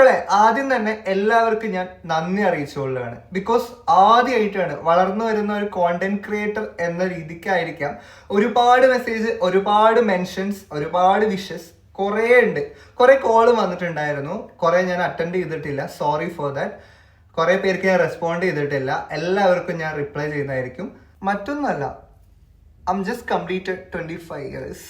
മക്കളെ, ആദ്യം തന്നെ എല്ലാവർക്കും ഞാൻ നന്ദി അറിയിച്ചുകൊള്ളുകയാണ്. ബിക്കോസ് ആദ്യമായിട്ടാണ് വളർന്നു വരുന്ന ഒരു കോണ്ടന്റ് ക്രിയേറ്റർ എന്ന രീതിക്കായിരിക്കാം ഒരുപാട് മെസ്സേജ്, ഒരുപാട് മെൻഷൻസ്, ഒരുപാട് വിഷസ് കുറേ ഉണ്ട്. കുറെ കോള് വന്നിട്ടുണ്ടായിരുന്നു, കുറെ ഞാൻ അറ്റൻഡ് ചെയ്തിട്ടില്ല, സോറി ഫോർ ദാറ്റ്. കുറെ പേർക്ക് ഞാൻ റെസ്പോണ്ട് ചെയ്തിട്ടില്ല, എല്ലാവർക്കും ഞാൻ റിപ്ലൈ ചെയ്യുന്നതായിരിക്കും. മറ്റൊന്നല്ല, I'm just completed 25 years.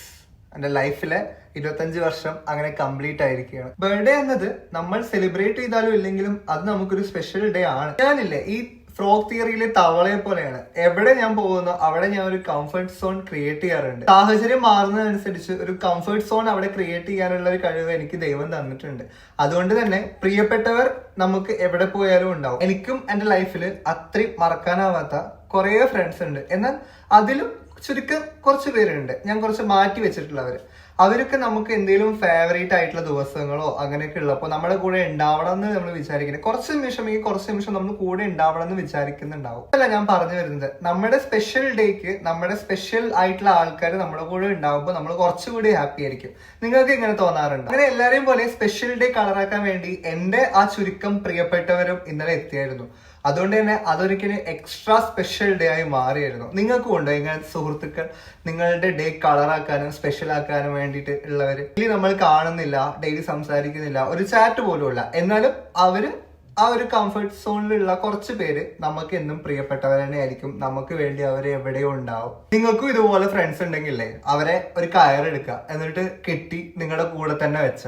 എൻ്റെ ലൈഫിലെ 25 വർഷം അങ്ങനെ കംപ്ലീറ്റ് ആയിരിക്കുകയാണ്. ബർത്ത്ഡേ എന്നത് നമ്മൾ സെലിബ്രേറ്റ് ചെയ്താലും ഇല്ലെങ്കിലും അത് നമുക്കൊരു സ്പെഷ്യൽ ഡേ ആണ്. ഞാനില്ലേ ഈ ഫ്രോഗ് തിയറിയിലെ തവളയെ പോലെയാണ്. എവിടെ ഞാൻ പോകുന്നോ അവിടെ ഞാൻ ഒരു കംഫർട്ട് സോൺ ക്രിയേറ്റ് ചെയ്യാറുണ്ട്. സാഹചര്യം മാറുന്നതനുസരിച്ച് ഒരു കംഫർട്ട് സോൺ അവിടെ ക്രിയേറ്റ് ചെയ്യാനുള്ള ഒരു കഴിവ് എനിക്ക് ദൈവം തന്നിട്ടുണ്ട്. അതുകൊണ്ട് തന്നെ പ്രിയപ്പെട്ടവർ നമുക്ക് എവിടെ പോയാലും ഉണ്ടാവും. എനിക്കും എൻ്റെ ലൈഫിൽ അത്രയും മറക്കാനാവാത്ത കുറേ ഫ്രണ്ട്സ് ഉണ്ട്. എന്നാൽ അതിലും ചുരുക്കം കുറച്ച് പേരുണ്ട് ഞാൻ കുറച്ച് മാറ്റി വെച്ചിട്ടുള്ളവർ. അവരൊക്കെ നമുക്ക് എന്തെങ്കിലും ഫേവറേറ്റ് ആയിട്ടുള്ള ദിവസങ്ങളോ അങ്ങനെയൊക്കെ ഉള്ളപ്പോൾ നമ്മുടെ കൂടെ ഉണ്ടാവണം എന്ന് നമ്മൾ വിചാരിക്കുന്നത്. കുറച്ച് നിമിഷം നമ്മൾ കൂടെ ഉണ്ടാവണം എന്ന് വിചാരിക്കുന്നുണ്ടാവും. അല്ല ഞാൻ പറഞ്ഞു വരുന്നത്, നമ്മുടെ സ്പെഷ്യൽ ഡേക്ക് നമ്മുടെ സ്പെഷ്യൽ ആയിട്ടുള്ള ആൾക്കാർ നമ്മുടെ കൂടെ ഉണ്ടാവുമ്പോൾ നമ്മൾ കുറച്ചുകൂടി ഹാപ്പി ആയിരിക്കും. നിങ്ങൾക്ക് ഇങ്ങനെ തോന്നാറുണ്ട്? അങ്ങനെ എല്ലാവരെയും പോലെ സ്പെഷ്യൽ ഡേ കളറാക്കാൻ വേണ്ടി എൻ്റെ ആ ചുരുക്കം പ്രിയപ്പെട്ടവരും ഇന്നലെ എത്തിയായിരുന്നു. അതുകൊണ്ട് തന്നെ അതൊരിക്കലും എക്സ്ട്രാ സ്പെഷ്യൽ ഡേ ആയി മാറിയായിരുന്നു. നിങ്ങൾക്കും ഉണ്ടോ ഇങ്ങനെ സുഹൃത്തുക്കൾ, നിങ്ങളുടെ ഡേ കളറാക്കാനും സ്പെഷ്യൽ ആക്കാനും വേണ്ടിയിട്ട് ഉള്ളവര്? നമ്മൾ കാണുന്നില്ല, ഡെയിലി സംസാരിക്കുന്നില്ല, ഒരു ചാറ്റ് പോലും ഇല്ല, എന്നാലും അവര് ആ ഒരു കംഫർട്ട് സോണിലുള്ള കുറച്ച് പേര് നമുക്ക് എന്നും പ്രിയപ്പെട്ടവർ തന്നെ ആയിരിക്കും. നമുക്ക് വേണ്ടി അവർ എവിടെയോ ഉണ്ടാവും. നിങ്ങൾക്കും ഇതുപോലെ ഫ്രണ്ട്സ് ഉണ്ടെങ്കിലേ അവരെ ഒരു കയറെടുക്കുക, എന്നിട്ട് കെട്ടി നിങ്ങളുടെ കൂടെ തന്നെ വെച്ച